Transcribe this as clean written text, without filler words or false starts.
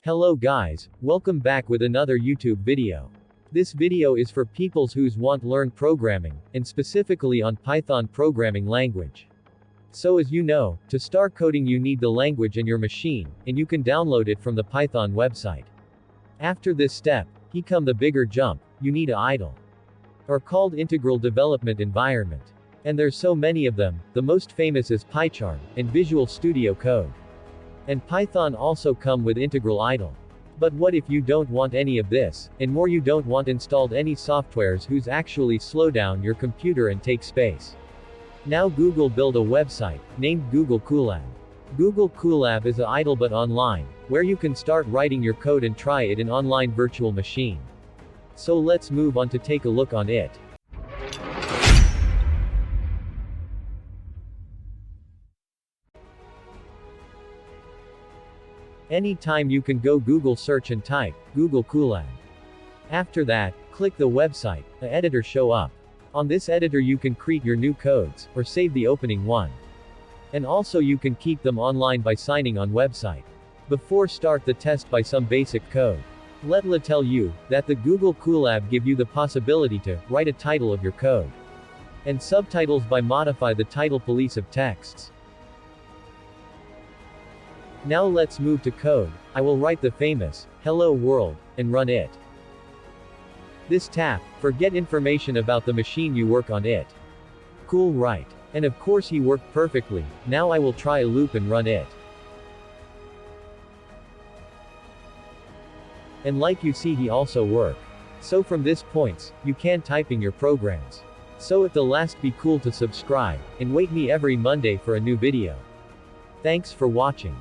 Hello guys, welcome back with another YouTube video. This video is for peoples who's want learn programming, and specifically on Python programming language. So as you know, to start coding you need the language and your machine, and you can download it from the Python website. After this step, come the bigger jump, you need a IDLE. Or called Integral Development Environment. And there's so many of them, the most famous is PyCharm, and Visual Studio Code. And Python also come with Integral IDLE. But what if you don't want any of this, and more you don't want installed any softwares who's actually slow down your computer and take space? Now Google build a website, named Google Colab. Google Colab is a IDLE but online, where you can start writing your code and try it in online virtual machine. So let's move on to take a look on it. Anytime you can go Google search and type, Google Colab. After that, click the website, the editor show up. On this editor you can create your new codes, or save the opening one. And also you can keep them online by signing on website. Before start the test by some basic code. Let me tell you, that the Google Colab give you the possibility to, write a title of your code. And subtitles by modify the title police of texts. Now let's move to code. I will write the famous, hello world, and run it. This tap, forget information about the machine you work on it. Cool right. And of course he worked perfectly, now I will try a loop and run it. And like you see he also work. So from this points, you can typing your programs. So at the last be cool to subscribe, and wait me every Monday for a new video. Thanks for watching.